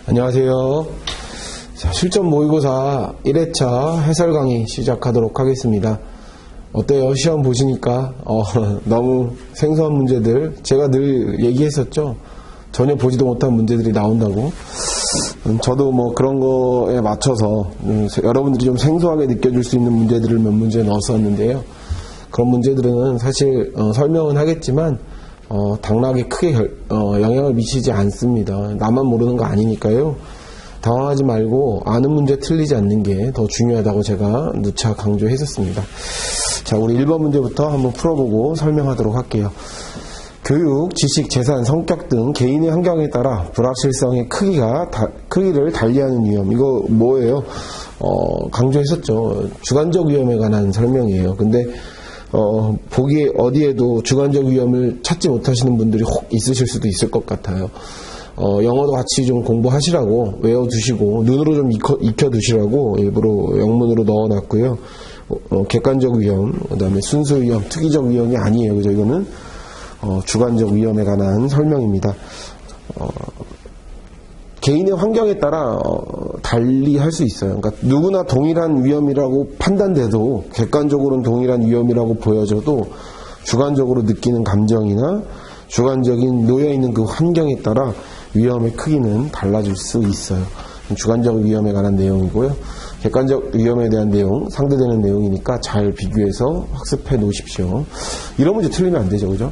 안녕하세요. 자, 실전 모의고사 1회차 해설 강의 시작하도록 하겠습니다. 어때요? 시험 보시니까 너무 생소한 문제들, 제가 늘 얘기했었죠. 전혀 보지도 못한 문제들이 나온다고. 저도 뭐 그런 거에 맞춰서 여러분들이 좀 생소하게 느껴질 수 있는 문제들을 몇 문제 넣었었는데요. 그런 문제들은 사실 설명은 하겠지만 당락에 크게 영향을 미치지 않습니다. 나만 모르는 거 아니니까요. 당황하지 말고 아는 문제 틀리지 않는 게 더 중요하다고 제가 누차 강조했었습니다. 자, 우리 1번 문제부터 한번 풀어보고 설명하도록 할게요. 교육, 지식, 재산, 성격 등 개인의 환경에 따라 불확실성의 크기를 달리하는 위험. 이거 뭐예요? 강조했었죠. 주관적 위험에 관한 설명이에요. 근데 보기에 어디에도 주관적 위험을 찾지 못하시는 분들이 혹 있으실 수도 있을 것 같아요. 영어도 같이 좀 공부하시라고 외워두시고 눈으로 좀 익혀두시라고 일부러 영문으로 넣어놨고요. 객관적 위험, 그 다음에 순수 위험, 특이적 위험이 아니에요. 그죠? 이거는 주관적 위험에 관한 설명입니다. 개인의 환경에 따라 달리 할 수 있어요. 그러니까 누구나 동일한 위험이라고 판단돼도 객관적으로는 동일한 위험이라고 보여져도 주관적으로 느끼는 감정이나 주관적인 놓여있는 그 환경에 따라 위험의 크기는 달라질 수 있어요. 주관적 위험에 관한 내용이고요. 객관적 위험에 대한 내용, 상대되는 내용이니까 잘 비교해서 학습해 놓으십시오. 이런 문제 틀리면 안 되죠. 그죠?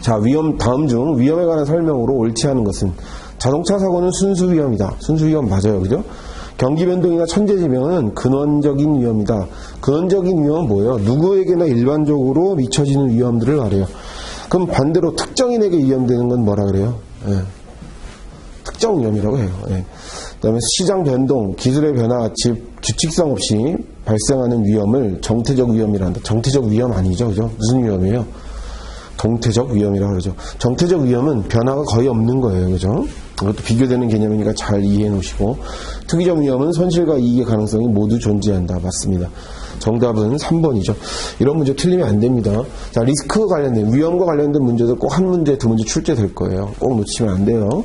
자, 다음 중 위험에 관한 설명으로 옳지 않은 것은 자동차 사고는 순수 위험이다. 순수 위험 맞아요. 그죠? 경기 변동이나 천재지변은 근원적인 위험이다. 근원적인 위험은 뭐예요? 누구에게나 일반적으로 미쳐지는 위험들을 말해요. 그럼 반대로 특정인에게 위험되는 건 뭐라 그래요? 특정 위험이라고 해요. 그 다음에 시장 변동, 기술의 변화, 규칙성 없이 발생하는 위험을 정태적 위험이란다. 정태적 위험 아니죠. 그죠? 무슨 위험이에요? 동태적 위험이라고 그러죠. 정태적 위험은 변화가 거의 없는 거예요. 그죠? 이것도 비교되는 개념이니까 잘 이해해 놓으시고, 특이적 위험은 손실과 이익의 가능성이 모두 존재한다. 맞습니다. 정답은 3번이죠. 이런 문제 틀리면 안 됩니다. 자, 리스크 관련된, 위험과 관련된 문제들 꼭 한 문제, 두 문제 출제될 거예요. 꼭 놓치면 안 돼요.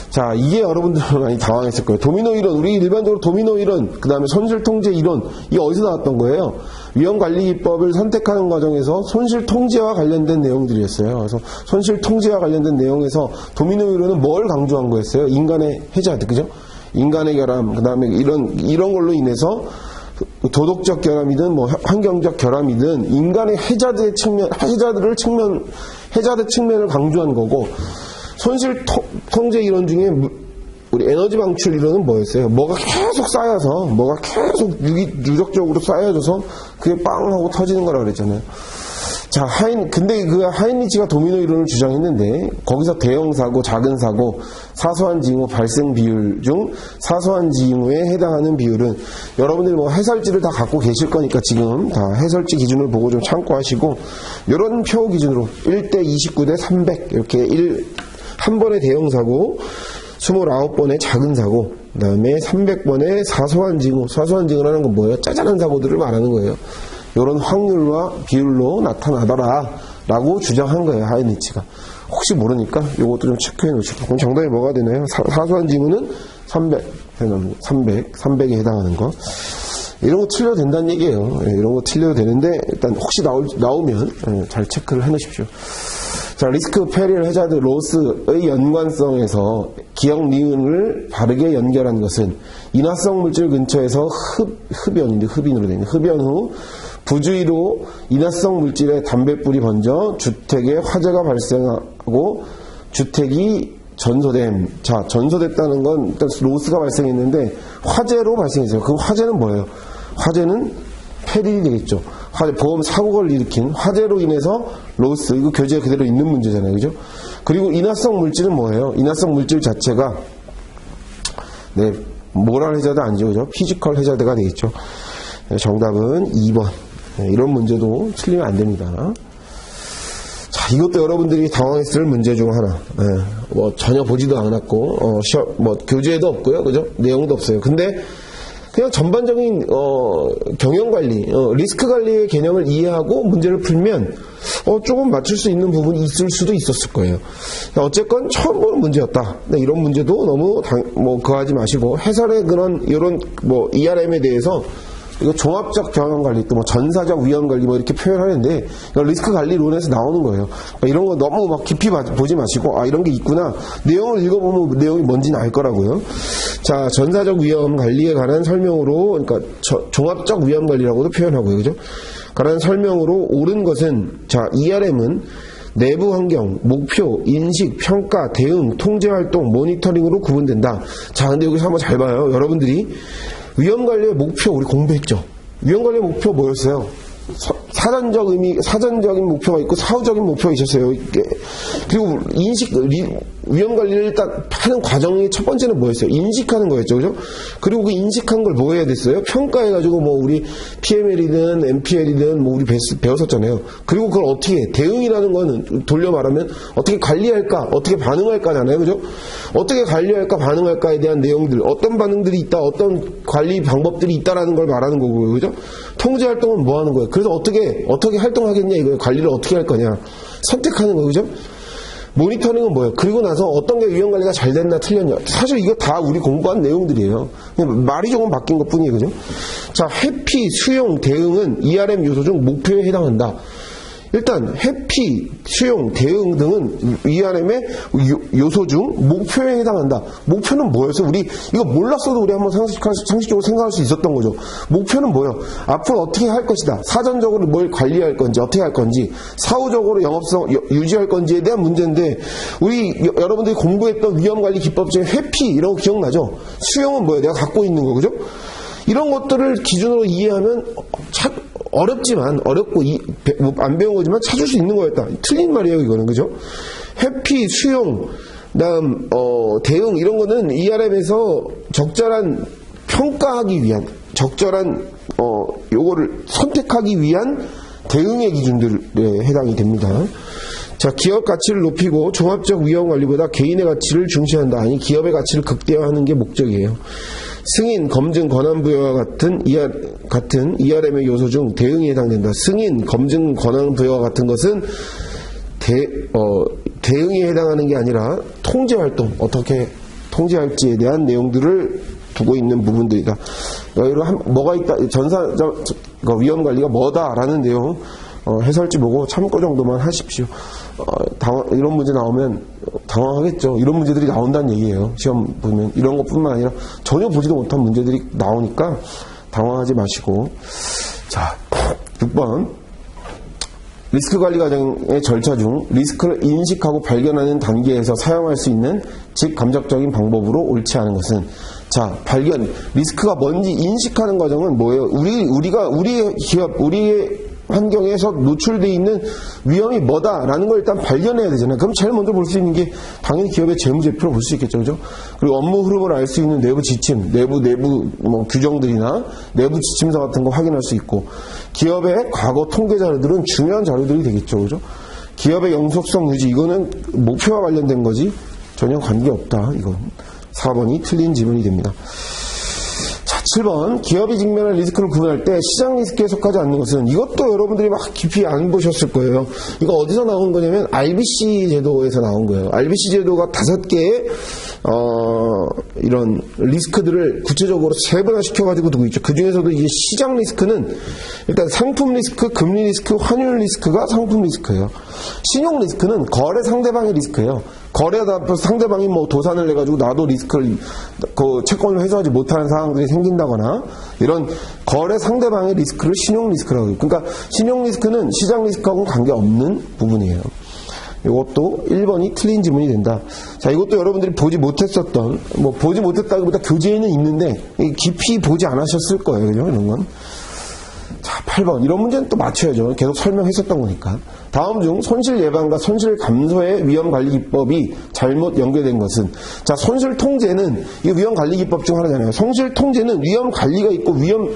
자, 이게 여러분들 많이 당황했을 거예요. 도미노 이론, 우리 일반적으로 도미노 이론, 그 다음에 손실통제 이론, 이게 어디서 나왔던 거예요? 위험관리기법을 선택하는 과정에서 손실통제와 관련된 내용들이었어요. 그래서 손실통제와 관련된 내용에서 도미노 이론은 뭘 강조한 거였어요? 인간의 해자드, 그죠? 인간의 결함, 그 다음에 이런 걸로 인해서 도덕적 결함이든 뭐 환경적 결함이든 인간의 해자드 측면을 강조한 거고, 손실 통제 이론 중에 우리 에너지 방출 이론은 뭐였어요? 뭐가 계속 쌓여서, 뭐가 계속 누적적으로 쌓여져서 그게 빵 하고 터지는 거라 그랬잖아요. 자, 근데 그 하이니치가 도미노 이론을 주장했는데, 거기서 대형 사고, 작은 사고, 사소한 징후 발생 비율 중 사소한 징후에 해당하는 비율은 여러분들이 뭐 해설지를 다 갖고 계실 거니까 지금 다 해설지 기준을 보고 좀 참고하시고, 이런 표 기준으로 1대 29대 300 이렇게 한 번의 대형 사고, 29번의 작은 사고, 그 다음에 300번의 사소한 징후라는 건 뭐예요? 짜잘한 사고들을 말하는 거예요. 이런 확률과 비율로 나타나더라 라고 주장한 거예요. 하이니치가. 혹시 모르니까 이것도 좀 체크해 놓으시고. 그럼 정답이 뭐가 되나요? 사소한 징후는 300에 해당하는 거. 이런 거 틀려도 된다는 얘기예요. 이런 거 틀려도 되는데 일단 혹시 나오면 잘 체크를 해 놓으십시오. 자, 리스크, 페릴, 해자드, 로스의 연관성에서 기억, 니은을 바르게 연결한 것은 인화성 물질 근처에서 흡연으로 되어 있는 흡연 후 부주의로 인화성 물질의 담뱃불이 번져 주택에 화재가 발생하고 주택이 전소됨. 자, 전소됐다는 건 일단 로스가 발생했는데 화재로 발생했어요. 그 화재는 뭐예요? 화재는 페릴이 되겠죠. 보험 사고를 일으킨 화재로 인해서 로스, 이거 교재에 그대로 있는 문제잖아요. 그죠? 그리고 인화성 물질은 뭐예요? 인화성 물질 자체가, 모랄 해자드 아니죠. 그죠? 피지컬 해자드가 되겠죠. 정답은 2번. 이런 문제도 틀리면 안 됩니다. 자, 이것도 여러분들이 당황했을 문제 중 하나. 뭐 전혀 보지도 않았고, 교재에도 없고요. 그죠? 내용도 없어요. 근데 그냥 전반적인 경영관리, 리스크관리의 개념을 이해하고 문제를 풀면 조금 맞출 수 있는 부분이 있을 수도 있었을 거예요. 어쨌건 처음 보는 문제였다. 이런 문제도 너무 그하지 마시고 해설의 이런 ERM에 대해서 이거 종합적 경영관리, 또 전사적 위험관리 이렇게 표현하는데 리스크 관리론에서 나오는 거예요. 이런 거 너무 막 깊이 보지 마시고 이런 게 있구나. 내용을 읽어보면 내용이 뭔지는 알 거라고요. 자, 전사적 위험관리에 관한 설명으로, 그러니까 종합적 위험관리라고도 표현하고요, 그죠? 관한 설명으로 옳은 것은, 자, ERM은 내부 환경, 목표, 인식, 평가, 대응, 통제활동, 모니터링으로 구분된다. 자, 근데 여기서 한번 잘 봐요. 여러분들이 위험관리의 목표 우리 공부했죠. 위험관리의 목표 뭐였어요? 사전적인 목표가 있고 사후적인 목표가 있었어요. 그리고 위험관리를 일단 하는 과정이 첫 번째는 뭐였어요? 인식하는 거였죠. 그죠? 그리고 그 인식한 걸 뭐 해야 됐어요? 평가해가지고 우리 PML이든 MPL이든 우리 배웠었잖아요. 그리고 그걸 어떻게 해? 대응이라는 거는 돌려 말하면 어떻게 관리할까? 어떻게 반응할까잖아요. 그죠? 어떻게 관리할까? 반응할까에 대한 내용들, 어떤 반응들이 있다, 어떤 관리 방법들이 있다라는 걸 말하는 거고요. 그죠? 통제 활동은 뭐 하는 거예요? 그래서 어떻게 활동하겠냐 이거예요. 관리를 어떻게 할 거냐. 선택하는 거예요. 그죠? 모니터링은 뭐예요? 그리고 나서 어떤 게 위험관리가 잘 됐나 틀렸냐. 사실 이거 다 우리 공부한 내용들이에요. 그냥 말이 조금 바뀐 것 뿐이에요. 그죠? 자, 회피, 수용, 대응은 ERM 요소 중 목표에 해당한다. 일단 회피, 수용, 대응 등은 ERM의 요소 중 목표에 해당한다. 목표는 뭐였어요? 우리 이거 몰랐어도 우리 한번 상식적으로 생각할 수 있었던 거죠. 목표는 뭐예요? 앞으로 어떻게 할 것이다. 사전적으로 뭘 관리할 건지 어떻게 할 건지 사후적으로 영업성 유지할 건지에 대한 문제인데 우리 여러분들이 공부했던 위험관리 기법 중에 회피 이런 거 기억나죠? 수용은 뭐예요? 내가 갖고 있는 거 그죠? 이런 것들을 기준으로 이해하면 어렵고 안 배운 거지만 찾을 수 있는 거였다. 틀린 말이에요, 이거는. 그죠? 회피, 수용, 그다음 대응 이런 거는 ERM에서 적절한 평가하기 위한 적절한 요거를 선택하기 위한 대응의 기준들에 해당이 됩니다. 자, 기업 가치를 높이고 종합적 위험 관리보다 개인의 가치를 중시한다. 아니, 기업의 가치를 극대화하는 게 목적이에요. 승인, 검증, 권한 부여와 같은 ERM의 요소 중 대응에 해당된다. 승인, 검증, 권한 부여와 같은 것은 대응에 해당하는 게 아니라 통제 활동, 어떻게 통제할지에 대한 내용들을 두고 있는 부분들이다. 뭐가 있다, 위험 관리가 뭐다라는 내용, 해설지 보고 참고 정도만 하십시오. 이런 문제 나오면 당황하겠죠. 이런 문제들이 나온다는 얘기예요. 시험 보면 이런 것뿐만 아니라 전혀 보지도 못한 문제들이 나오니까 당황하지 마시고. 자, 6번 리스크 관리 과정의 절차 중 리스크를 인식하고 발견하는 단계에서 사용할 수 있는 즉 감정적인 방법으로 옳지 않은 것은, 자, 리스크가 뭔지 인식하는 과정은 뭐예요? 우리의 기업, 우리의 환경에서 노출되어 있는 위험이 뭐다라는 걸 일단 발견해야 되잖아요. 그럼 제일 먼저 볼 수 있는 게 당연히 기업의 재무제표를 볼 수 있겠죠. 그죠? 그리고 업무 흐름을 알 수 있는 내부 지침, 내부 규정들이나 내부 지침서 같은 거 확인할 수 있고, 기업의 과거 통계 자료들은 중요한 자료들이 되겠죠. 그죠? 기업의 영속성 유지, 이거는 목표와 관련된 거지 전혀 관계없다. 이건 4번이 틀린 지문이 됩니다. 7번, 기업이 직면한 리스크를 구분할 때 시장 리스크에 속하지 않는 것은, 이것도 여러분들이 막 깊이 안 보셨을 거예요. 이거 어디서 나온 거냐면 RBC 제도에서 나온 거예요. RBC 제도가 5개의 이런 리스크들을 구체적으로 세분화시켜가지고 두고 있죠. 그 중에서도 이제 시장 리스크는 일단 상품 리스크, 금리 리스크, 환율 리스크가 상품 리스크예요. 신용 리스크는 거래 상대방의 리스크예요. 거래하다 앞에서 상대방이 도산을 내가지고 나도 리스크를, 채권을 회수하지 못하는 상황들이 생긴다거나, 이런 거래 상대방의 리스크를 신용 리스크라고 해요. 그러니까 신용 리스크는 시장 리스크하고는 관계없는 부분이에요. 이것도 1번이 틀린 지문이 된다. 자, 이것도 여러분들이 보지 못했었던, 보지 못했다기보다 교재에는 있는데, 깊이 보지 않으셨을 거예요. 그죠? 이런 건. 자, 8번. 이런 문제는 또 맞춰야죠. 계속 설명했었던 거니까. 다음 중 손실 예방과 손실 감소의 위험 관리 기법이 잘못 연결된 것은, 자, 손실 통제는 이 위험 관리 기법 중 하나잖아요. 손실 통제는 위험 관리가 있고 위험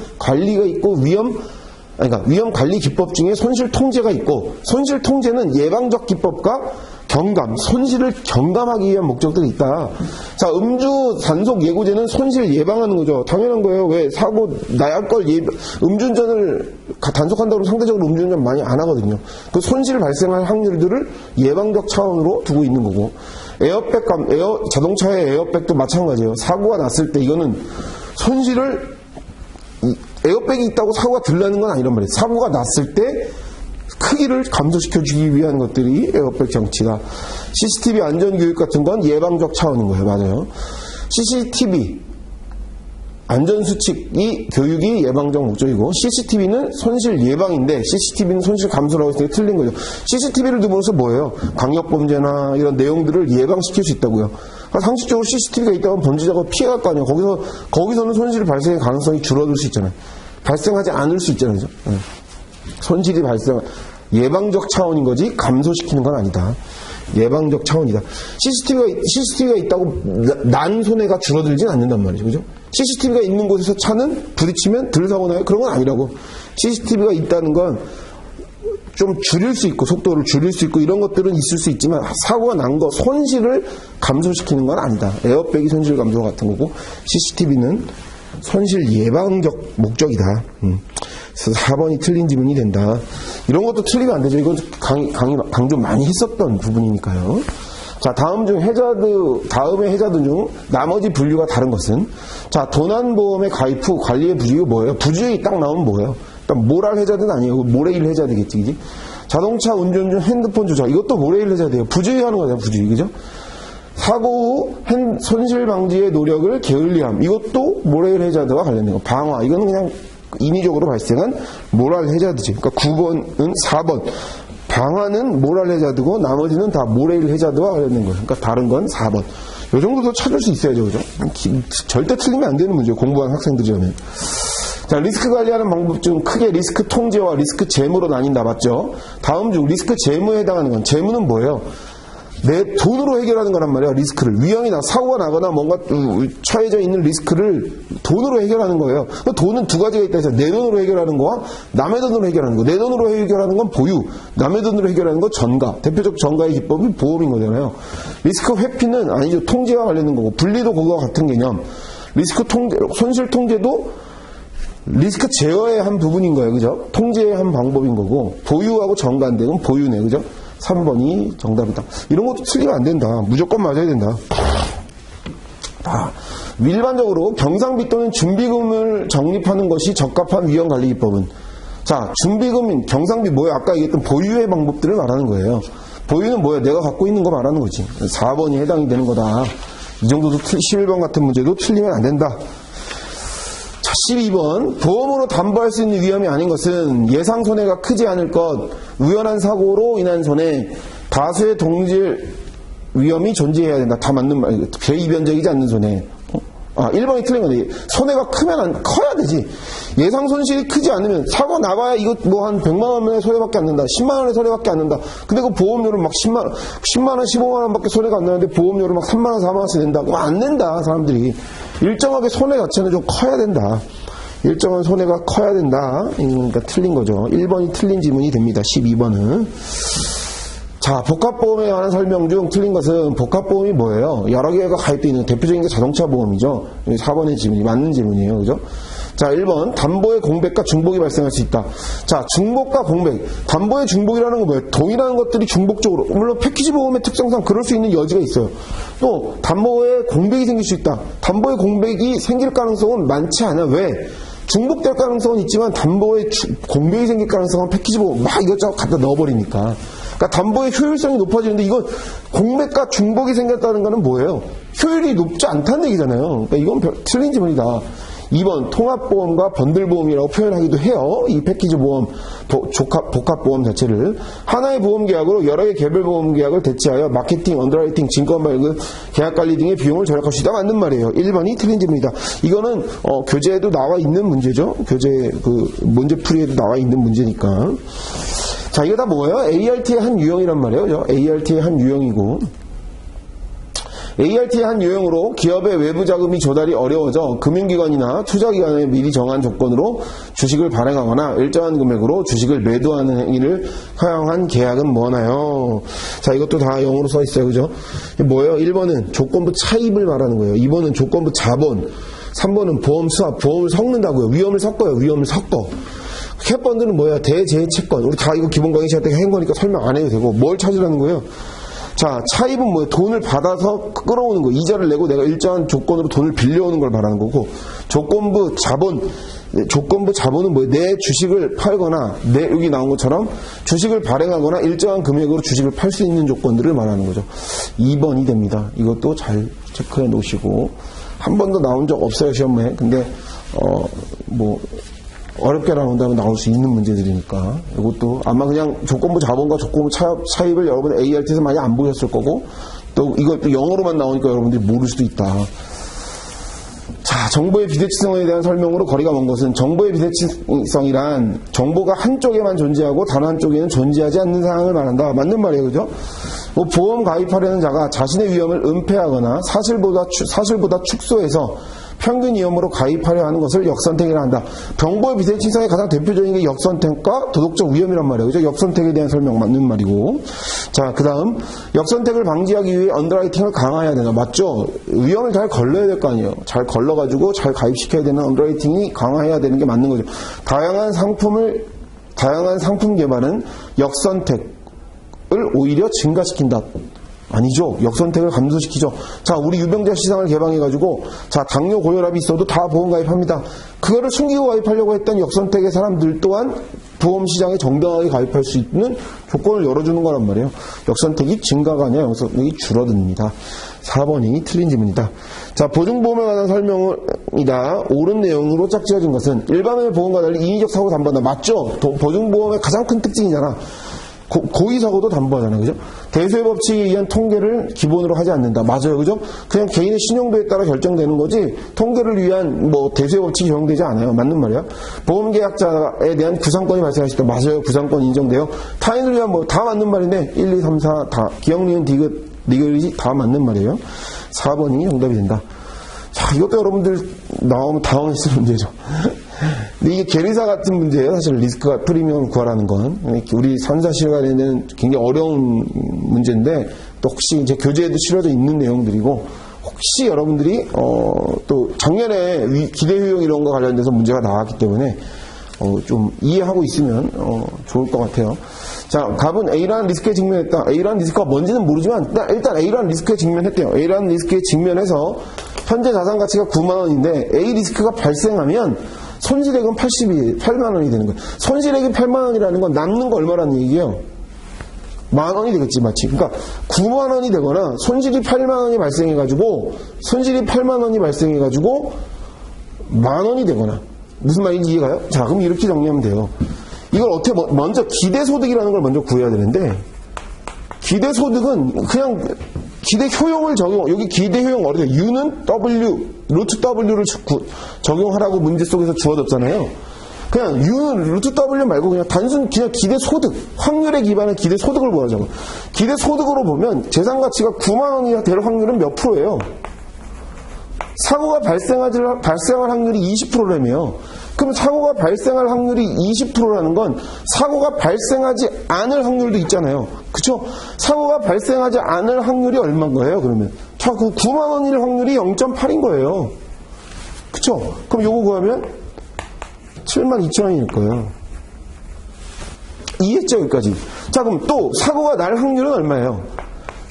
관리 기법 중에 손실 통제가 있고, 손실 통제는 예방적 기법과 경감, 손실을 경감하기 위한 목적들이 있다. 자, 음주 단속 예고제는 손실 예방하는 거죠. 당연한 거예요. 왜 사고 나야 걸 음주운전을 단속한다고 상대적으로 음주운전 많이 안 하거든요. 그 손실 발생할 확률들을 예방적 차원으로 두고 있는 거고, 자동차의 에어백도 마찬가지예요. 사고가 났을 때 이거는 손실을 에어백이 있다고 사고가 들라는 건 아니란 말이에요. 사고가 났을 때 크기를 감소시켜주기 위한 것들이 에어백 장치다. CCTV 안전교육 같은 건 예방적 차원인 거예요. 맞아요. CCTV 안전수칙이 교육이 예방적 목적이고, CCTV는 손실 예방인데 CCTV는 손실 감소라고 해서 틀린 거죠. CCTV를 둠으로써 뭐예요? 강력범죄나 이런 내용들을 예방시킬 수 있다고요. 그러니까 상식적으로 CCTV가 있다면 범죄자가 피해갈 거 아니에요. 거기서는 손실 발생의 가능성이 줄어들 수 있잖아요. 발생하지 않을 수 있잖아요. 손실이 예방적 차원인 거지 감소시키는 건 아니다. 예방적 차원이다. CCTV가 있다고 난 손해가 줄어들진 않는단 말이죠. 그죠? CCTV가 있는 곳에서 차는 부딪히면 덜 사고 나요? 그런 건 아니라고. CCTV가 있다는 건 좀 줄일 수 있고, 속도를 줄일 수 있고, 이런 것들은 있을 수 있지만, 사고가 난 거, 손실을 감소시키는 건 아니다. 에어백이 손실 감소 같은 거고, CCTV는 손실 예방적 목적이다. 그래서 4번이 틀린 지문이 된다. 이런 것도 틀리면 안 되죠. 이건 강조 많이 했었던 부분이니까요. 자, 다음의 해자드 중 나머지 분류가 다른 것은, 자, 도난보험의 가입 후 관리의 부주의가 뭐예요? 부주의 딱 나오면 뭐예요? 일단 모랄 해자드는 아니에요. 모레일 해자드겠지, 그지? 자동차 운전 중 핸드폰 조작, 이것도 모레일 해자드예요. 부주의하는 거잖아요, 부주의, 그죠? 사고 후 손실 방지의 노력을 게을리함, 이것도 모레일 해자드와 관련된 거. 방화, 이거는 그냥 인위적으로 발생한 모랄 해자드지. 그러니까 9번은 4번. 방화는 모랄 해자드고 나머지는 다 모레일 해자드와 관련된 거예요. 그러니까 다른 건 4번. 이 정도도 찾을 수 있어야죠, 그죠? 절대 틀리면 안 되는 문제예요, 공부하는 학생들이라면. 자, 리스크 관리하는 방법 중 크게 리스크 통제와 리스크 재무로 나뉜다, 맞죠? 다음 중 리스크 재무에 해당하는 건, 재무는 뭐예요? 내 돈으로 해결하는 거란 말이야. 리스크를, 위험이나 사고가 나거나 뭔가 처해져 있는 리스크를 돈으로 해결하는 거예요. 돈은 두 가지가 있다 해서 내 돈으로 해결하는 거와 남의 돈으로 해결하는 거. 내 돈으로 해결하는 건 보유, 남의 돈으로 해결하는 건 전가. 대표적 전가의 기법이 보험인 거잖아요. 리스크 회피는 아니죠. 통제와 관련된 거고, 분리도 그거와 같은 개념. 리스크 통제, 손실 통제도 리스크 제어의 한 부분인 거예요. 그죠? 통제의 한 방법인 거고, 보유하고 전가인데, 그건 보유네. 그죠? 3번이 정답이다. 이런 것도 틀리면 안 된다. 무조건 맞아야 된다. 일반적으로 경상비 또는 준비금을 적립하는 것이 적합한 위험관리기법은, 자, 준비금, 경상비 뭐예요? 아까 얘기했던 보유의 방법들을 말하는 거예요. 보유는 뭐예요? 내가 갖고 있는 거 말하는 거지. 4번이 해당이 되는 거다. 이 정도도 11번 같은 문제도 틀리면 안 된다. 12번, 보험으로 담보할 수 있는 위험이 아닌 것은 예상 손해가 크지 않을 것, 우연한 사고로 인한 손해, 다수의 동질 위험이 존재해야 된다. 다 맞는 말, 비이변적이지 않는 손해. 1번이 틀린 거네. 손해가 커야 되지. 예상 손실이 크지 않으면, 사고 나봐야 이거 뭐 한 100만 원의 손해밖에 안 난다. 10만 원의 손해밖에 안 난다. 근데 그 보험료를 막 10만 원, 15만 원밖에 손해가 안 나는데 보험료를 막 3만 원, 4만 원씩 낸다. 그럼 안 낸다, 사람들이. 일정하게 손해 자체는 좀 커야 된다. 일정한 손해가 커야 된다. 그러니까 틀린 거죠. 1번이 틀린 지문이 됩니다. 12번은. 자, 복합보험에 관한 설명 중 틀린 것은, 복합보험이 뭐예요? 여러 개가 가입되어 있는 대표적인 게 자동차 보험이죠. 4번의 지문이 맞는 지문이에요. 그죠? 자, 1번, 담보의 공백과 중복이 발생할 수 있다. 자, 중복과 공백. 담보의 중복이라는 건 뭐예요? 동일한 것들이 중복적으로, 물론 패키지 보험의 특성상 그럴 수 있는 여지가 있어요. 또, 담보에 공백이 생길 수 있다. 담보의 공백이 생길 가능성은 많지 않아. 왜? 중복될 가능성은 있지만 담보에 공백이 생길 가능성은 패키지 보험 막 이것저것 갖다 넣어버리니까. 그러니까 담보의 효율성이 높아지는데, 이건 공백과 중복이 생겼다는 거는 뭐예요? 효율이 높지 않다는 얘기잖아요. 그러니까 이건 틀린 지문이다. 2번, 통합보험과 번들보험이라고 표현하기도 해요. 이 패키지 보험, 복합보험 자체를. 하나의 보험계약으로 여러 개 개별 보험계약을 대체하여 마케팅, 언더라이팅, 증권발급, 계약관리 등의 비용을 절약할 수 있다. 맞는 말이에요. 1번이 틀린 질문이다. 이거는 교재에도 나와 있는 문제죠. 교재 문제풀이에도 나와 있는 문제니까. 자, 이거 다 뭐예요? ART의 한 유형이란 말이에요. ART의 한 유형이고, ART의 한 유형으로 기업의 외부 자금이 조달이 어려워져 금융기관이나 투자기관에 미리 정한 조건으로 주식을 발행하거나 일정한 금액으로 주식을 매도하는 행위를 허용한 계약은 뭐나요? 자, 이것도 다 영어로 써 있어요. 그죠? 뭐예요? 1번은 조건부 차입을 말하는 거예요. 2번은 조건부 자본. 3번은 보험 수합. 보험을 섞는다고요. 위험을 섞어요. 위험을 섞어. 캣펀드는 뭐야? 대재채권. 우리 다 이거 기본 강의 시간 때 한 거니까 설명 안 해도 되고. 뭘 찾으라는 거예요? 자, 차입은 뭐예요? 돈을 받아서 끌어오는 거. 이자를 내고 내가 일정한 조건으로 돈을 빌려오는 걸 말하는 거고. 조건부 자본. 조건부 자본은 뭐예요? 내 주식을 팔거나, 여기 나온 것처럼 주식을 발행하거나 일정한 금액으로 주식을 팔 수 있는 조건들을 말하는 거죠. 2번이 됩니다. 이것도 잘 체크해 놓으시고. 한 번도 나온 적 없어요, 시험에. 근데, 어렵게 나온다면 나올 수 있는 문제들이니까. 이것도 아마 그냥 조건부 자본과 조건부 차입을 여러분 ART에서 많이 안 보셨을 거고, 또 이것도 영어로만 나오니까 여러분들이 모를 수도 있다. 자, 정보의 비대칭성에 대한 설명으로 거리가 먼 것은 정보의 비대칭성이란 정보가 한쪽에만 존재하고 다른 한쪽에는 존재하지 않는 상황을 말한다. 맞는 말이에요. 그죠? 보험 가입하려는 자가 자신의 위험을 은폐하거나 사실보다 축소해서 평균 위험으로 가입하려 하는 것을 역선택이라 한다. 정보의 비대칭성의 가장 대표적인 게 역선택과 도덕적 위험이란 말이에요. 그죠? 역선택에 대한 설명 맞는 말이고. 자, 그 다음 역선택을 방지하기 위해 언더라이팅을 강화해야 된다. 맞죠? 위험을 잘 걸러야 될 거 아니에요. 잘 걸러가지고 잘 가입시켜야 되는 언더라이팅이 강화해야 되는 게 맞는 거죠. 다양한 상품 개발은 역선택을 오히려 증가시킨다. 아니죠. 역선택을 감소시키죠. 자, 우리 유병자 시장을 개방해가지고, 자, 당뇨 고혈압이 있어도 다 보험 가입합니다. 그거를 숨기고 가입하려고 했던 역선택의 사람들 또한 보험 시장에 정당하게 가입할 수 있는 조건을 열어주는 거란 말이에요. 역선택이 증가가 아니라 역선택이 줄어듭니다. 4번이 틀린 지문이다. 자, 보증보험에 관한 설명이다. 옳은 내용으로 짝지어진 것은 일반의 보험과 달리 인위적 사고 담보한다. 맞죠? 보증보험의 가장 큰 특징이잖아. 고의사고도 담보하잖아요. 그죠? 대수의 법칙에 의한 통계를 기본으로 하지 않는다. 맞아요. 그죠? 그냥 개인의 신용도에 따라 결정되는 거지, 통계를 위한 대수의 법칙이 적용되지 않아요. 맞는 말이야. 보험계약자에 대한 구상권이 발생할 수 있다. 맞아요. 구상권 인정돼요. 타인을 위한 다 맞는 말인데, 1, 2, 3, 4 다, 기억, 니은, 디귿, 리글이 다 맞는 말이에요. 4번이 정답이 된다. 자, 이것도 여러분들 나오면 당황했을 문제죠. 근데 이게 계리사 같은 문제예요. 사실 리스크가 프리미엄을 구하라는 건 우리 산사실간에는 굉장히 어려운 문제인데, 또 혹시 이제 교재에도 실어져 있는 내용들이고, 혹시 여러분들이 또 작년에 기대효용 이런 거 관련돼서 문제가 나왔기 때문에 좀 이해하고 있으면 좋을 것 같아요. 자, 갑은 A라는 리스크에 직면했다. A라는 리스크가 뭔지는 모르지만 일단 A라는 리스크에 직면했대요. A라는 리스크에 직면해서 현재 자산 가치가 9만 원인데 A 리스크가 발생하면 손실액은 8만 원이 되는 거예요. 손실액이 8만 원이라는 건 남는 거 얼마라는 얘기예요? 만 원이 되겠지, 마치. 그러니까 9만 원이 되거나 손실이 8만 원이 발생해가지고 만 원이 되거나, 무슨 말인지 이해가요? 자, 그럼 이렇게 정리하면 돼요. 이걸 어떻게 먼저 기대소득이라는 걸 먼저 구해야 되는데, 기대소득은 그냥 기대효용을 여기 기대효용 어디서 U는 루트 W를 적용하라고 문제 속에서 주어졌잖아요. 그냥 U는 루트 W 말고 그냥 기대소득, 확률에 기반한 기대소득을 보여줘. 기대소득으로 보면 재산가치가 9만 원이 될 확률은 몇 프로예요? 사고가 발생할 확률이 20%라며요. 그럼 사고가 발생할 확률이 20%라는 건 사고가 발생하지 않을 확률도 있잖아요. 그쵸? 사고가 발생하지 않을 확률이 얼마인 거예요, 그러면? 자, 그 9만 원일 확률이 0.8인 거예요. 그쵸? 그럼 요거 구하면 72,000원일 거예요. 이해했죠, 여기까지? 자, 그럼 또 사고가 날 확률은 얼마예요?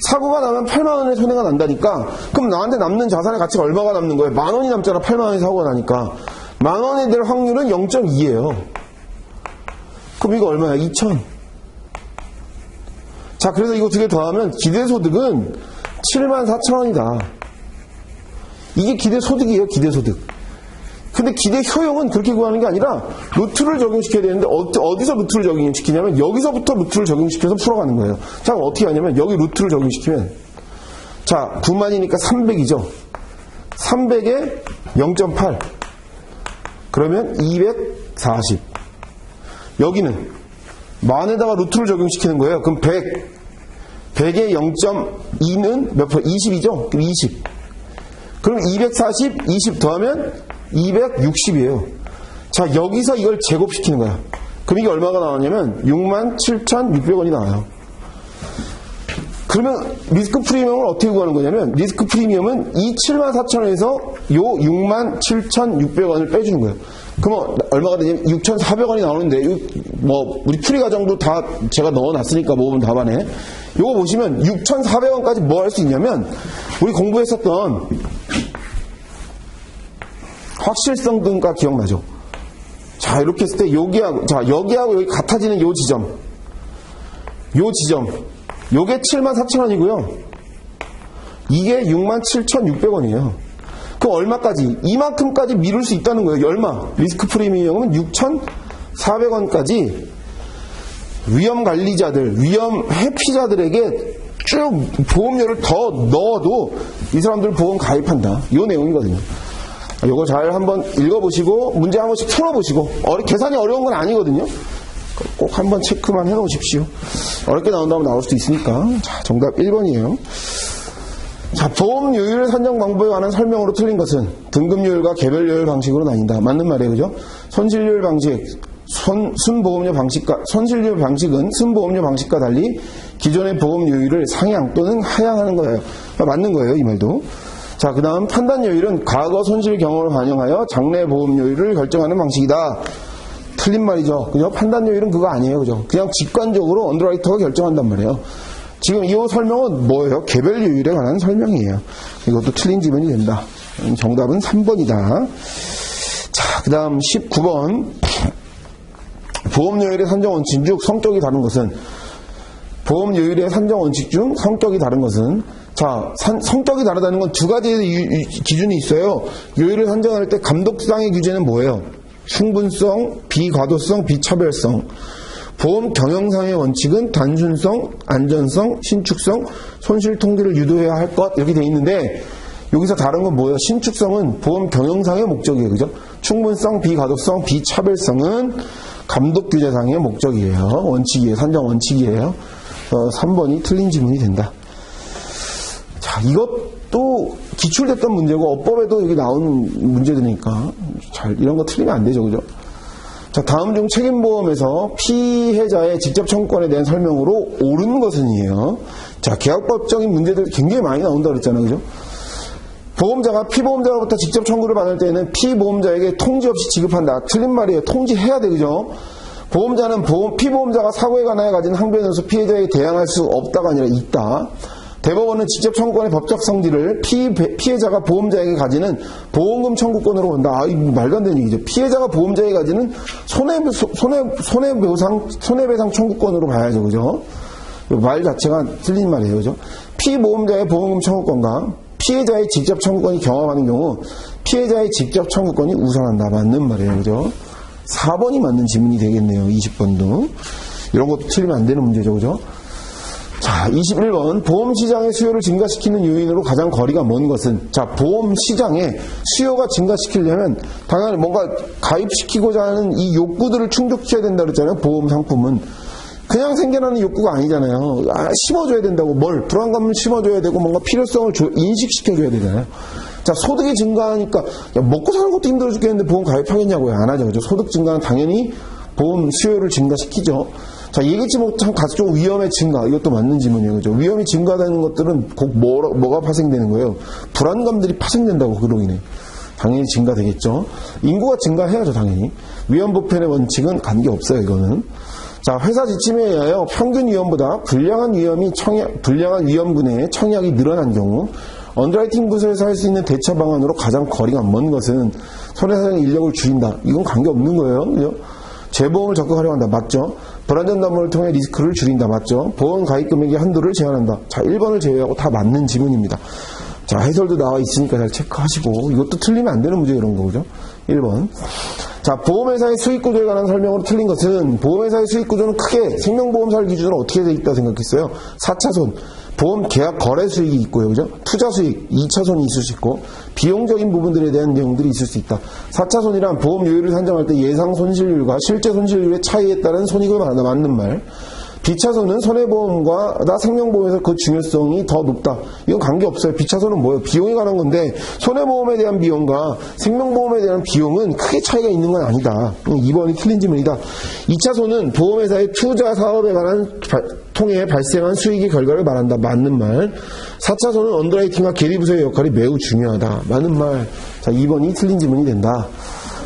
사고가 나면 8만 원의 손해가 난다니까, 그럼 나한테 남는 자산의 가치가 얼마가 남는 거예요? 만 원이 남잖아, 8만 원의 사고가 나니까. 만 원이 될 확률은 0.2예요. 그럼 이거 얼마야? 2,000. 자, 그래서 이거 두 개 더하면 기대소득은 74,000원이다. 이게 기대소득이에요, 기대소득. 근데 기대효용은 그렇게 구하는 게 아니라 루트를 적용시켜야 되는데, 어디서 루트를 적용시키냐면 여기서부터 루트를 적용시켜서 풀어가는 거예요. 자, 그럼 어떻게 하냐면 여기 루트를 적용시키면, 자, 9만이니까 300이죠. 300에 0.8. 그러면 240. 여기는 만에다가 루트를 적용시키는 거예요. 그럼 100. 100에 0.2는 몇 퍼? 20이죠? 그럼 20. 그럼 240, 20 더하면 260이에요. 자, 여기서 이걸 제곱시키는 거야. 그럼 이게 얼마가 나왔냐면 67,600원이 나와요. 그러면 리스크 프리미엄을 어떻게 구하는 거냐면 리스크 프리미엄은 이 74,000원에서 요 67,600원을 빼주는 거예요. 그러면 얼마가 되냐면 6,400원이 나오는데 뭐 우리 풀이 과정도 다 제가 넣어놨으니까 모범 답안에 요거 보시면 6,400원까지 뭐 할 수 있냐면 우리 공부했었던 확실성 등가 기억나죠? 자, 이렇게 했을 때 여기하고 여기 같아지는 요 지점 요게 74,000원이고요. 이게 67,600원이에요. 그럼 얼마까지? 이만큼까지 미룰 수 있다는 거예요. 얼마? 리스크 프리미엄은 6,400원까지 위험 관리자들, 위험 회피자들에게 쭉 보험료를 더 넣어도 이 사람들 보험 가입한다. 이 내용이거든요. 이거 잘 한번 읽어보시고 문제 한 번씩 풀어보시고 계산이 어려운 건 아니거든요. 꼭 한번 체크만 해놓으십시오. 어렵게 나온다면 나올 수도 있으니까. 자, 정답 1번이에요. 자, 보험료율 산정 방법에 관한 설명으로 틀린 것은 등급료율과 개별료율 방식으로 나뉜다. 맞는 말이에요, 그죠? 손실률 방식, 순보험료 방식과 손실률 방식은 순보험료 방식과 달리 기존의 보험료율을 상향 또는 하향하는 거예요. 맞는 거예요, 이 말도. 자, 그 다음 판단료율은 과거 손실 경험을 반영하여 장래 보험료율을 결정하는 방식이다. 틀린 말이죠. 그죠? 판단료율은 그거 아니에요. 그죠? 그냥 직관적으로 언더라이터가 결정한단 말이에요. 지금 이 설명은 뭐예요? 개별료율에 관한 설명이에요. 이것도 틀린 지문이 된다. 정답은 3번이다. 자, 그 다음 19번. 보험료율의 산정 원칙 중 성격이 다른 것은 보험료율의 산정 원칙 중 성격이 다른 것은 자, 성격이 다르다는 건 두 가지의 기준이 있어요. 요율을 산정할 때 감독상의 규제는 뭐예요? 충분성, 비과도성, 비차별성. 보험 경영상의 원칙은 단순성, 안전성, 신축성, 손실 통제를 유도해야 할 것 이렇게 돼 있는데 여기서 다른 건 뭐예요? 신축성은 보험 경영상의 목적이에요. 그죠? 충분성, 비과도성, 비차별성은 감독 규제상의 목적이에요. 원칙이에요. 산정 원칙이에요. 3번이 틀린 지문이 된다. 자, 이것도 기출됐던 문제고 업법에도 여기 나온 문제들이니까 이런 거 틀리면 안 되죠. 그죠? 자, 다음 중 책임보험에서 피해자의 직접 청구권에 대한 설명으로 옳은 것은이에요. 자, 계약법적인 문제들 굉장히 많이 나온다고 그랬잖아요. 그죠? 보험자가 피보험자로부터 직접 청구를 받을 때는 피보험자에게 통지 없이 지급한다. 틀린 말이에요. 통지해야 돼. 그죠? 보험자는 피보험자가 사고에 관하여 가진 항변으로서 피해자에게 대항할 수 없다가 아니라 있다. 대법원은 직접 청구권의 법적 성질을 피해자가 보험자에게 가지는 보험금 청구권으로 본다. 아, 이거 말도 안 되는 얘기죠. 피해자가 보험자에게 가지는 손해배상 청구권으로 봐야죠. 그죠? 말 자체가 틀린 말이에요. 그죠? 피보험자의 보험금 청구권과 피해자의 직접 청구권이 경합하는 경우 피해자의 직접 청구권이 우선한다. 맞는 말이에요. 그죠? 4번이 맞는 지문이 되겠네요. 20번도. 이런 것도 틀리면 안 되는 문제죠. 그죠? 자, 21번. 보험시장의 수요를 증가시키는 요인으로 가장 거리가 먼 것은 자, 보험시장에 수요가 증가시키려면 당연히 뭔가 가입시키고자 하는 이 욕구들을 충족시켜야 된다 그랬잖아요. 보험상품은. 그냥 생겨나는 욕구가 아니잖아요. 심어줘야 된다고. 불안감을 심어줘야 되고 뭔가 필요성을 인식시켜줘야 되잖아요. 자, 소득이 증가하니까 먹고 사는 것도 힘들어 죽겠는데 보험 가입하겠냐고요. 안 하죠. 그죠? 소득 증가는 당연히 보험 수요를 증가시키죠. 자, 예기치 못한 각종 위험의 증가, 이것도 맞는 질문이에요. 그죠? 위험이 증가되는 것들은 곧 뭐가 파생되는 거예요? 불안감들이 파생된다고, 그로 인해. 당연히 증가되겠죠. 인구가 증가해야죠, 당연히. 위험 보편의 원칙은 관계없어요, 이거는. 자, 회사 지침에 의하여 평균 위험보다 불량한 위험군의 청약이 늘어난 경우, 언더라이팅 부서에서 할 수 있는 대처 방안으로 가장 거리가 먼 것은 손해사정 인력을 줄인다. 이건 관계없는 거예요. 그죠? 재보험을 적극 활용한다. 맞죠? 불안전담보를 통해 리스크를 줄인다. 맞죠? 보험 가입 금액의 한도를 제한한다. 자, 1번을 제외하고 다 맞는 지문입니다. 자, 해설도 나와 있으니까 잘 체크하시고 이것도 틀리면 안 되는 문제 이런 거죠. 1번. 자, 보험회사의 수익구조에 관한 설명으로 틀린 것은 보험회사의 수익구조는 크게 생명보험사를 기준으로 어떻게 되어 있다고 생각했어요? 4차손. 보험 계약 거래 수익이 있고요. 그죠? 투자 수익 2차손이 있을 수 있고 비용적인 부분들에 대한 내용들이 있을 수 있다. 4차손이란 보험 요율을 산정할 때 예상 손실률과 실제 손실률의 차이에 따른 손익을 말한다. 맞는 말. B차선은 손해보험과 생명보험에서 그 중요성이 더 높다. 이건 관계없어요. B차선은 뭐예요? 비용에 관한 건데 손해보험에 대한 비용과 생명보험에 대한 비용은 크게 차이가 있는 건 아니다. 2번이 틀린 질문이다. 2차선은 보험회사의 투자 사업에 관한 통해 발생한 수익의 결과를 말한다. 맞는 말. 4차선은 언더라이팅과 계리부서의 역할이 매우 중요하다. 맞는 말. 자, 2번이 틀린 질문이 된다.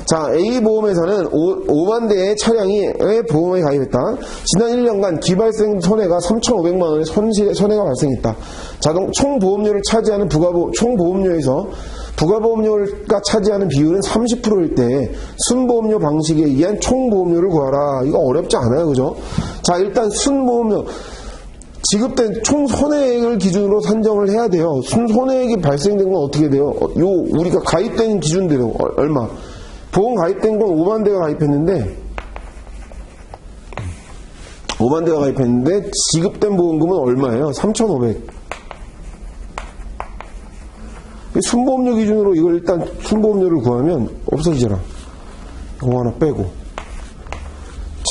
자, A보험회사는 5만 대의 차량이 보험에 가입했다. 지난 1년간 기발생 손해가 3,500만 원의 손해가 발생했다. 총 보험료를 차지하는 총 보험료에서 부가보험료가 차지하는 비율은 30%일 때 순보험료 방식에 의한 총 보험료를 구하라. 이거 어렵지 않아요, 그죠? 자, 일단 순보험료 지급된 총 손해액을 기준으로 산정을 해야 돼요. 손해액이 발생된 건 어떻게 돼요? 우리가 가입된 기준대로 얼마? 보험 가입된 건 5만 대가 가입했는데 5만 대가 가입했는데 지급된 보험금은 얼마예요? 3,500. 순보험료 기준으로 이걸 일단 순보험료를 구하면 없어지잖아. 이거 하나 빼고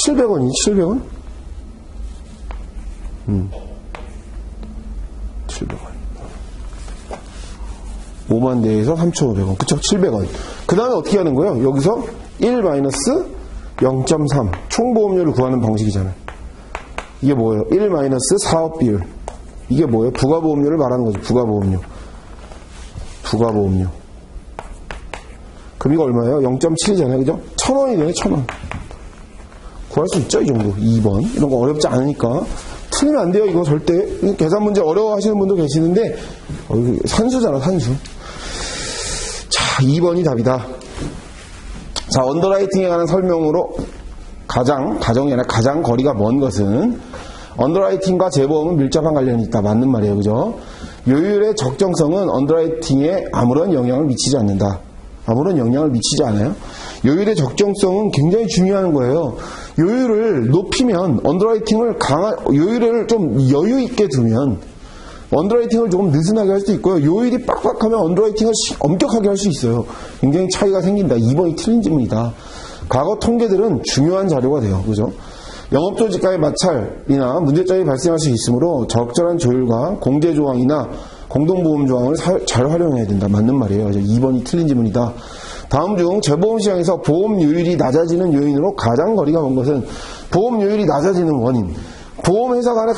700원이지 700원? 700원 5만 대에서 3,500원 그쵸? 700원. 그 다음에 어떻게 하는 거예요? 여기서 1-0.3 총보험료를 구하는 방식이잖아요. 이게 뭐예요? 1- 사업비율. 이게 뭐예요? 부가보험료를 말하는 거죠. 부가보험료. 그럼 이거 얼마예요? 0.7이잖아요. 그죠? 1,000원이 되네. 1,000원. 구할 수 있죠? 이 정도. 2번. 이런 거 어렵지 않으니까. 틀리면 안 돼요. 이거 절대. 계산 문제 어려워하시는 분도 계시는데 산수잖아. 산수. 자, 2번이 답이다. 자, 언더라이팅에 관한 설명으로 가정이 아니라 가장 거리가 먼 것은 언더라이팅과 재보험은 밀접한 관련이 있다. 맞는 말이에요. 그죠? 요율의 적정성은 언더라이팅에 아무런 영향을 미치지 않는다. 아무런 영향을 미치지 않아요? 요율의 적정성은 굉장히 중요한 거예요. 요율을 높이면 요율을 좀 여유 있게 두면 언더라이팅을 조금 느슨하게 할 수도 있고요. 요율이 빡빡하면 언더라이팅을 엄격하게 할 수 있어요. 굉장히 차이가 생긴다. 2번이 틀린 질문이다. 과거 통계들은 중요한 자료가 돼요. 그죠? 영업조직과의 마찰이나 문제점이 발생할 수 있으므로 적절한 조율과 공제조항이나 공동보험조항을 잘 활용해야 된다. 맞는 말이에요. 2번이 틀린 질문이다. 다음 중 재보험 시장에서 보험료율이 낮아지는 요인으로 가장 거리가 먼 것은 보험료율이 낮아지는 원인. 보험회사 간의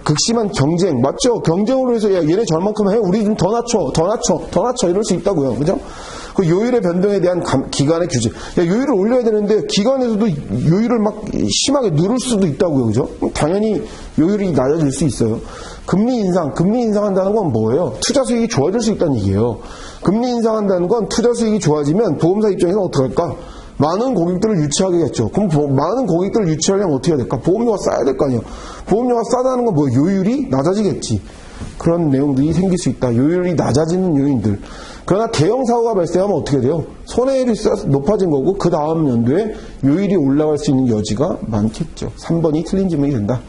극심한 경쟁. 맞죠? 경쟁으로 해서 야, 얘네 저만큼 해. 우리 좀 더 낮춰. 이럴 수 있다고요. 그죠? 그 요율의 변동에 대한 기관의 규제. 야, 요율을 올려야 되는데 기관에서도 요율을 막 심하게 누를 수도 있다고요. 그죠? 당연히 요율이 낮아질 수 있어요. 금리 인상한다는 건 뭐예요? 투자 수익이 좋아질 수 있다는 얘기예요. 금리 인상한다는 건 투자 수익이 좋아지면 보험사 입장에서는 어떡할까? 많은 고객들을 유치하겠죠. 그럼 많은 고객들을 유치하려면 어떻게 해야 될까? 보험료가 싸야 될 거 아니에요. 보험료가 싸다는 건 뭐예요? 요율이 낮아지겠지. 그런 내용들이 생길 수 있다. 요율이 낮아지는 요인들. 그러나 대형 사고가 발생하면 어떻게 돼요? 손해율이 높아진 거고 그 다음 연도에 요율이 올라갈 수 있는 여지가 많겠죠. 3번이 틀린 질문이 된다.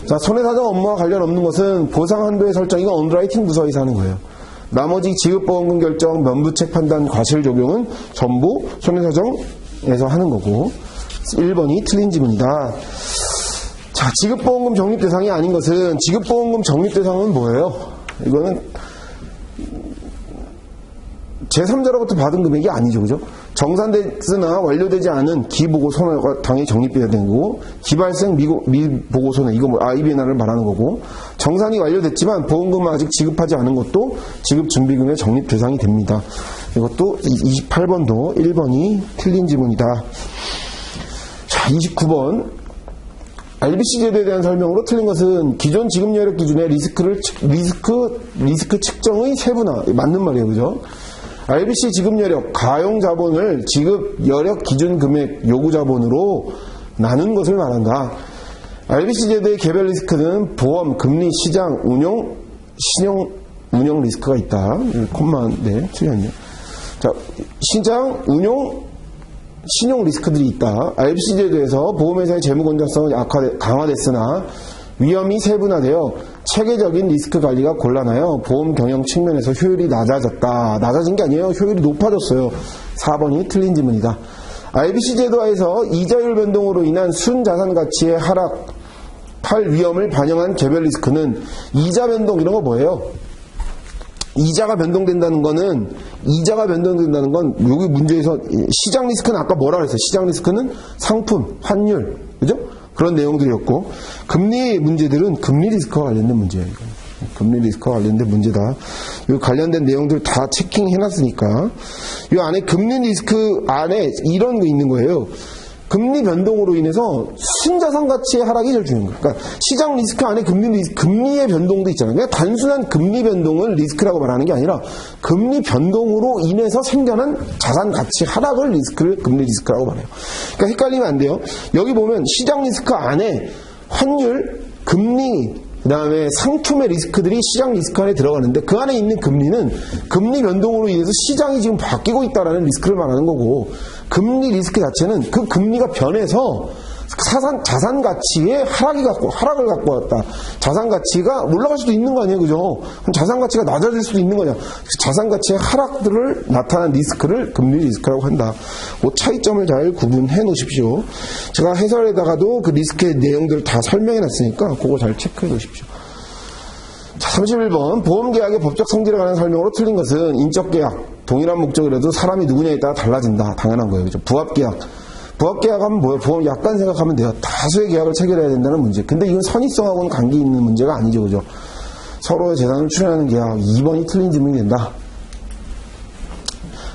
자, 손해사정 업무와 관련 없는 것은 보상 한도의 설정, 이건 언더라이팅 부서에서 하는 거예요. 나머지 지급보험금 결정, 면부책 판단, 과실 적용은 전부 손해사정에서 하는 거고 1번이 틀린 질문이다. 자, 지급보험금 적립 대상이 아닌 것은 지급보험금 적립 대상은 뭐예요? 이거는 제3자로부터 받은 금액이 아니죠. 그죠? 정산됐으나 완료되지 않은 기보고 손해가 당연히 적립돼야 되는 거고 기발생 미보고 손해 이거 뭐 IBNR을 말하는 거고 정산이 완료됐지만 보험금을 아직 지급하지 않은 것도 지급 준비금의 적립 대상이 됩니다. 이것도 28번도 1번이 틀린 지문이다. 자, 29번 RBC 제도에 대한 설명으로 틀린 것은 기존 지급 여력 기준의 리스크 측정의 세분화 맞는 말이에요. 그죠? RBC 지급 여력, 가용 자본을 지급 여력 기준 금액 요구 자본으로 나눈 것을 말한다. RBC 제도의 개별 리스크는 보험, 금리, 시장, 신용 운영 리스크가 있다. 콤마인데 틀렸네요. 자, 시장, 신용 리스크들이 있다. RBC 제도에서 보험회사의 재무 건전성은 강화됐으나 위험이 세분화되어 체계적인 리스크 관리가 곤란하여 보험 경영 측면에서 효율이 낮아졌다. 낮아진 게 아니에요. 효율이 높아졌어요. 4번이 틀린 질문이다. RBC 제도하에서 이자율 변동으로 인한 순자산 가치의 하락 할 위험을 반영한 개별 리스크는 이자 변동 이런 거 뭐예요? 이자가 변동된다는 건 여기 문제에서 시장 리스크는 아까 뭐라 그랬어요? 시장 리스크는 상품, 환율, 그죠? 그런 내용들이었고, 금리 문제들은 금리 리스크와 관련된 문제예요. 금리 리스크와 관련된 문제다. 이 관련된 내용들 다 체킹해놨으니까 이 안에 금리 리스크 안에 이런 거 있는 거예요. 금리 변동으로 인해서 순자산 가치의 하락이 제일 중요한 거예요. 그러니까 시장 리스크 안에 금리의 변동도 있잖아요. 그러니까 단순한 금리 변동을 리스크라고 말하는 게 아니라 금리 변동으로 인해서 생겨난 자산 가치 하락을 금리 리스크라고 말해요. 그러니까 헷갈리면 안 돼요. 여기 보면 시장 리스크 안에 환율, 금리, 그 다음에 상품의 리스크들이 시장 리스크 안에 들어가는데 그 안에 있는 금리는 금리 변동으로 인해서 시장이 지금 바뀌고 있다는 리스크를 말하는 거고, 금리 리스크 자체는 그 금리가 변해서 자산 가치의 하락을 갖고 왔다. 자산 가치가 올라갈 수도 있는 거 아니에요, 그죠? 그럼 자산 가치가 낮아질 수도 있는 거냐? 자산 가치의 하락들을 나타난 리스크를 금리 리스크라고 한다. 그 차이점을 잘 구분해 놓으십시오. 제가 해설에다가도 그 리스크의 내용들을 다 설명해 놨으니까 그거 잘 체크해 놓으십시오. 자, 31번. 보험계약의 법적 성질에 관한 설명으로 틀린 것은 인적계약, 동일한 목적이라도 사람이 누구냐에 따라 달라진다. 당연한 거예요, 그죠? 부합계약하면 뭐예요? 보험 약간 생각하면 돼요. 다수의 계약을 체결해야 된다는 문제. 근데 이건 선의성하고는 관계 있는 문제가 아니죠, 그죠? 서로의 재산을 출연하는 계약. 2번이 틀린 질문이 된다.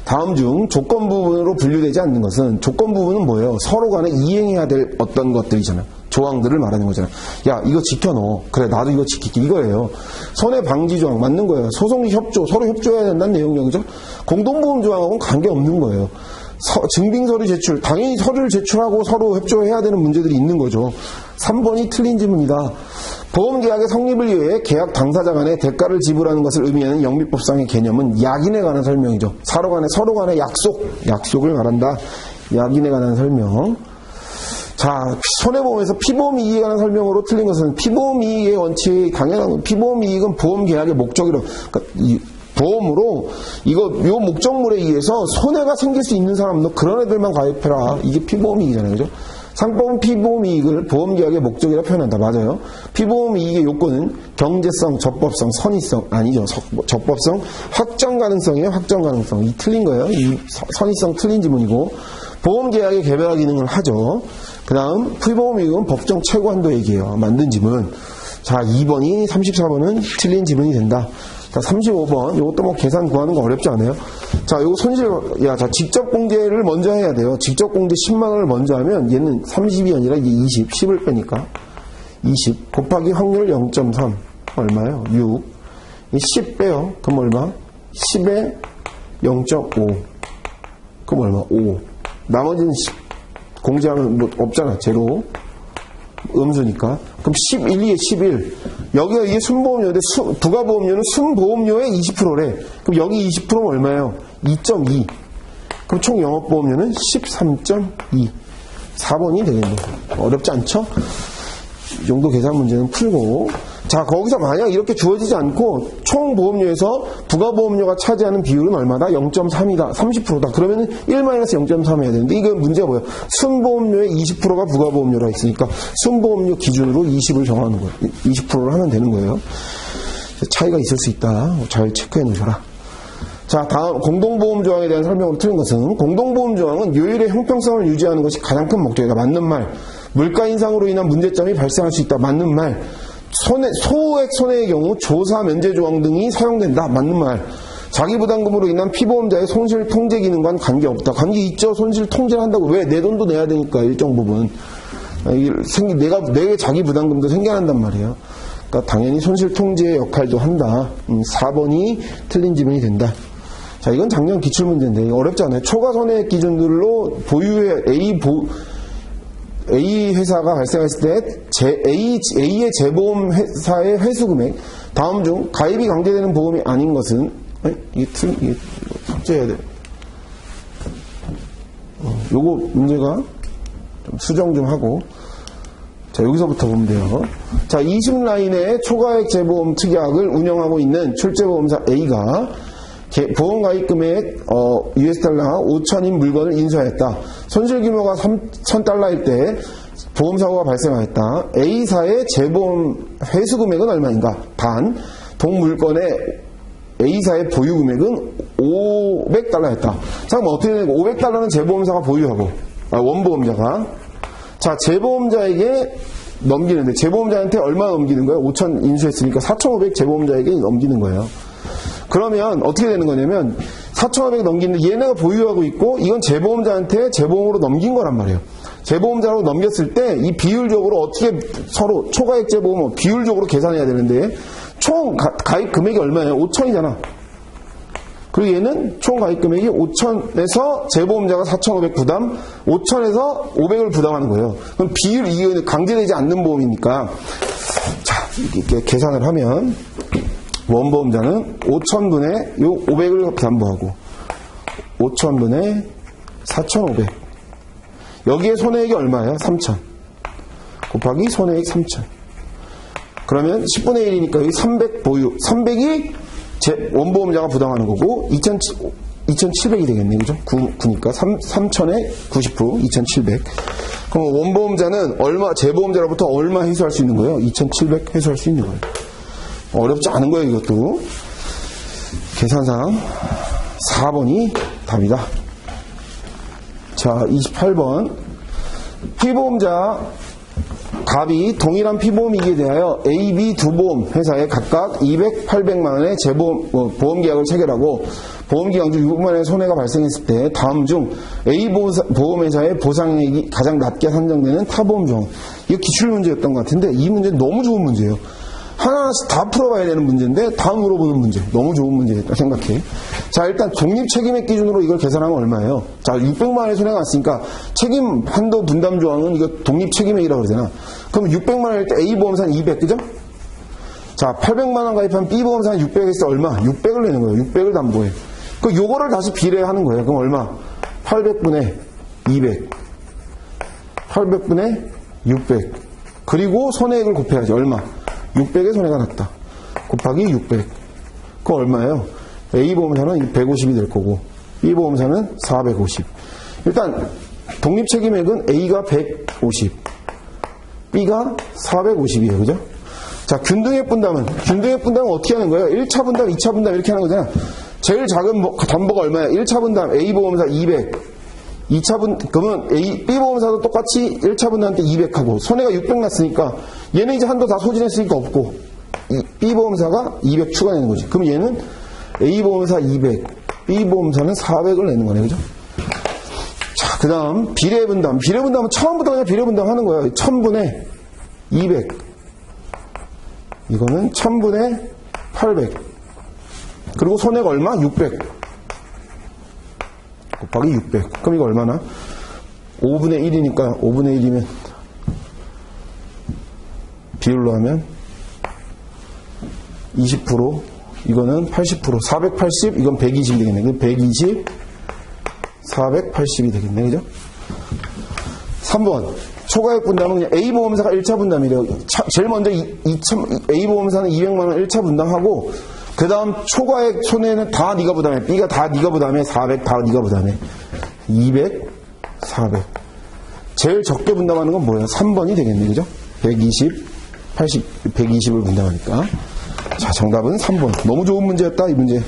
다음 중 조건 부분으로 분류되지 않는 것은, 조건 부분은 뭐예요? 서로 간에 이행해야 될 어떤 것들이잖아요. 조항들을 말하는 거잖아요. 야, 이거 지켜넣어. 그래, 나도 이거 지킬게. 이거예요. 손해 방지 조항 맞는 거예요. 소송 협조, 서로 협조해야 된다는 내용이죠, 그죠? 공동보험 조항하고는 관계 없는 거예요. 증빙서류 제출, 당연히 서류를 제출하고 서로 협조해야 되는 문제들이 있는 거죠. 3번이 틀린 질문이다. 보험계약의 성립을 위해 계약 당사자 간에 대가를 지불하는 것을 의미하는 영미법상의 개념은 약인에 관한 설명이죠. 서로 간의 약속을 말한다. 약인에 관한 설명. 자, 손해보험에서 피보험이익에 관한 설명으로 틀린 것은, 피보험이익의 원칙이 당연한 건, 피보험이익은 보험계약의 목적이로, 그러니까 보험으로 요 목적물에 의해서 손해가 생길 수 있는 사람, 너 그런 애들만 가입해라. 이게 피보험이익이잖아요, 그죠? 상법은 피보험이익을 보험계약의 목적이라 표현한다. 맞아요. 피보험이익의 요건은 경제성, 적법성, 선의성 아니죠. 적법성, 확정 가능성이에요. 확정 가능성. 이 틀린 거예요. 이 선의성 틀린 지문이고, 보험계약의 개별화 기능을 하죠. 그 다음 피보험이익은 법정 최고 한도 얘기예요. 만든 지문. 자, 2번이 34번은 틀린 지문이 된다. 자, 35번. 이것도 뭐 계산 구하는 거 어렵지 않아요? 자, 요거 자, 직접 공제를 먼저 해야 돼요. 직접 공제 10만원을 먼저 하면 얘는 30이 아니라 이게 20, 10을 빼니까 20 곱하기 확률 0.3 얼마예요? 6. 10 빼요. 그럼 얼마? 10에 0.5. 그럼 얼마? 5. 나머지는 10. 공제하면 뭐 없잖아. 제로. 음수니까. 그럼 11에 11. 여기가 이게 순보험료인데 부가보험료는 순보험료의 20%래. 그럼 여기 20%는 얼마예요? 2.2. 그럼 총 영업보험료는 13.2. 4번이 되겠네요. 어렵지 않죠? 이 정도 계산 문제는 풀고. 자, 거기서 만약 이렇게 주어지지 않고 총 보험료에서 부가보험료가 차지하는 비율은 얼마다? 0.3이다. 30%다. 그러면은 1-0.3 해야 되는데, 이거 문제가 뭐예요? 순보험료의 20%가 부가보험료라 있으니까 순보험료 기준으로 20을 정하는 거예요. 20%를 하면 되는 거예요. 차이가 있을 수 있다. 잘 체크해 놓으셔라. 자, 다음 공동보험 조항에 대한 설명으로 틀린 것은, 공동보험 조항은 요율의 형평성을 유지하는 것이 가장 큰 목적이다. 맞는 말. 물가 인상으로 인한 문제점이 발생할 수 있다. 맞는 말. 소액 손해의 경우 조사 면제 조항 등이 사용된다. 맞는 말. 자기부담금으로 인한 피보험자의 손실 통제 기능과는 관계없다. 관계 있죠. 손실 통제를 한다고. 왜? 내 돈도 내야 되니까 일정 부분. 내게 자기부담금도 생겨난단 말이에요. 그러니까 당연히 손실 통제의 역할도 한다. 4번이 틀린 지문이 된다. 자, 이건 작년 기출문제인데 어렵지 않아요. 초과 손해액 기준들로 보유의 A 회사가 발생했을 때 A의 재보험 회사의 회수 금액, 다음 중 가입이 강제되는 보험이 아닌 것은, 이게 삭제해야 돼. 요거 문제가 좀 수정 좀 하고. 자, 여기서부터 보면 돼요. 자, 20라인의 초과액 재보험 특약을 운영하고 있는 출제보험사 A가 보험 가입 금액 $5,000인 물건을 인수하였다. 손실 규모가 $3,000일 때 보험사고가 발생하였다. A사의 재보험 회수 금액은 얼마인가? 반. 동물권의 A사의 보유 금액은 $500였다. 잠깐만, 어떻게 되는 거야? $500는 재보험사가 보유하고, 원보험자가. 자, 재보험자에게 넘기는데, 재보험자한테 얼마 넘기는 거예요? 5,000 인수했으니까 4,500 재보험자에게 넘기는 거예요. 그러면 어떻게 되는 거냐면, 4,500 넘기는데 얘네가 보유하고 있고, 이건 재보험자한테 재보험으로 넘긴 거란 말이에요. 재보험자로 넘겼을 때, 이 비율적으로 어떻게 서로 초과액 재보험 비율적으로 계산해야 되는데, 총 가입 금액이 얼마예요? 5,000이잖아. 그리고 얘는 총 가입 금액이 5,000에서 재보험자가 4,500 부담, 5,000에서 500을 부담하는 거예요. 그럼 비율, 이거는 강제되지 않는 보험이니까. 자, 이렇게 계산을 하면, 원보험자는 5,000분의 요 500을 담보하고, 5,000분의 4,500. 여기에 손해액이 얼마예요? 3,000. 곱하기 손해액 3,000. 그러면 10분의 1이니까 여기 300 보유. 300이 원보험자가 부담하는 거고, 2,700이 되겠네. 그죠? 9니까 3,000에 90%, 2,700. 그럼 원보험자는 재보험자로부터 얼마 회수할 수 있는 거예요? 2,700 회수할 수 있는 거예요. 어렵지 않은 거예요, 이것도. 계산상 4번이 답이다. 자, 28번. 피보험자 갑이 동일한 피보험이기에 대하여 A, B 두 보험 회사에 각각 200, 800만 원의 보험 계약을 체결하고 보험기간 중 600만 원의 손해가 발생했을 때 다음 중 A 보험회사의 보상액이 가장 낮게 산정되는 타보험 중. 이거 기출문제였던 것 같은데 이 문제는 너무 좋은 문제예요. 하나하나씩 다 풀어봐야 되는 문제인데 다 물어보는 문제. 너무 좋은 문제겠다 생각해. 자, 일단 독립책임액 기준으로 이걸 계산하면 얼마예요? 자, 600만 원의 손해가 났으니까 책임 한도 분담 조항은 이거 독립책임액이라고 그러잖아. 그럼 600만 원일 때 A 보험사는 200, 그죠? 자, 800만 원 가입한 B 보험사는 600 했을 때 얼마? 600을 내는 거예요. 600을 담보해. 그 요거를 다시 비례하는 거예요. 그럼 얼마? 800분의 200. 800분의 600. 그리고 손해액을 곱해야지. 얼마? 600의 손해가 났다. 곱하기 600. 그거 얼마예요? A 보험사는 150이 될 거고 B 보험사는 450. 일단 독립책임액은 A가 150, B가 450이에요. 그죠? 자, 균등액 분담은 어떻게 하는 거예요? 1차 분담, 2차 분담 이렇게 하는 거잖아. 제일 작은 담보가 얼마야? 1차 분담 A 보험사 200. 2차 그러면 B 보험사도 똑같이 1차 분담한테 200하고 손해가 600 났으니까 얘는 이제 한도 다 소진했으니까 없고 B 보험사가 200 추가내는 거지. 그럼 얘는 A 보험사 200, B 보험사는 400을 내는 거네. 그죠? 자, 그 다음 비례분담. 비례분담은 처음부터 그냥 비례분담 하는 거예요. 1000분의 200. 이거는 1000분의 800. 그리고 손해가 얼마? 600. 곱하기 600. 그럼 이거 얼마나? 5분의 1이니까 5분의 1이면 비율로 하면 20%, 이거는 80%, 480, 이건 120이 되겠네. 120, 480이 되겠네. 그죠? 3번. 초과액 분담은 그냥 A 보험사가 1차 분담이래요. 제일 먼저 A 보험사는 200만원 1차 분담하고, 그 다음 초과액 손해는 다 네가 부담해. B가 다 네가 부담해. 400 다 네가 부담해. 200, 400. 제일 적게 분담하는 건 뭐예요? 3번이 되겠네. 그죠? 120, 80, 120을 분담하니까. 자, 정답은 3번. 너무 좋은 문제였다, 이 문제.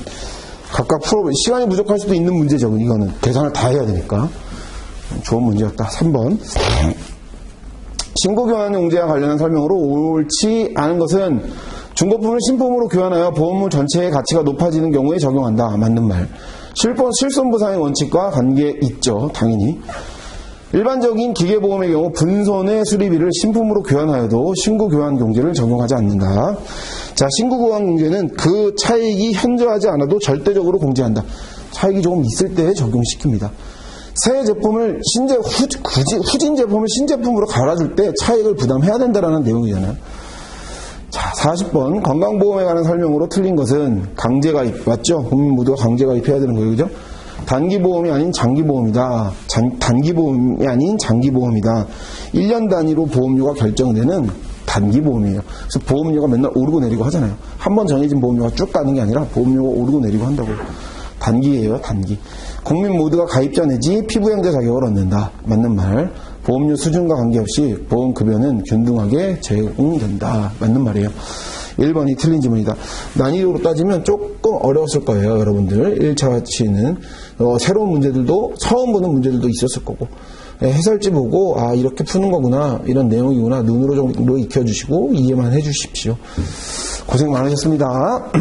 각각 시간이 부족할 수도 있는 문제죠. 이거는. 계산을 다 해야 되니까. 좋은 문제였다. 3번. 신고교환 용제와 관련한 설명으로 옳지 않은 것은 중고품을 신품으로 교환하여 보험물 전체의 가치가 높아지는 경우에 적용한다. 맞는 말. 실손보상의 원칙과 관계 있죠. 당연히. 일반적인 기계보험의 경우 분손의 수리비를 신품으로 교환하여도 신고교환 경제를 적용하지 않는다. 자, 신고교환 경제는 그 차익이 현저하지 않아도 절대적으로 공제한다. 차익이 조금 있을 때 적용시킵니다. 새 제품을 후진 제품을 신제품으로 갈아줄 때 차익을 부담해야 된다는 내용이잖아요. 자, 40번 건강보험에 관한 설명으로 틀린 것은 강제가입. 맞죠? 국민 모두가 강제가입해야 되는 거예요. 그죠? 단기보험이 아닌 장기보험이다. 단기보험이 아닌 장기보험이다. 1년 단위로 보험료가 결정되는 단기보험이에요. 그래서 보험료가 맨날 오르고 내리고 하잖아요. 한 번 정해진 보험료가 쭉 가는 게 아니라 보험료가 오르고 내리고 한다고. 단기예요, 단기. 국민 모두가 가입자 내지 피부양자 자격을 얻는다. 맞는 말. 보험료 수준과 관계없이 보험급여는 균등하게 제공된다. 맞는 말이에요. 1번이 틀린 질문이다. 난이도로 따지면 조금 어려웠을 거예요, 여러분들. 1차 가치는 새로운 문제들도, 처음 보는 문제들도 있었을 거고, 해설지 보고 이렇게 푸는 거구나, 이런 내용이구나 눈으로 정도 익혀주시고 이해만 해주십시오. 고생 많으셨습니다.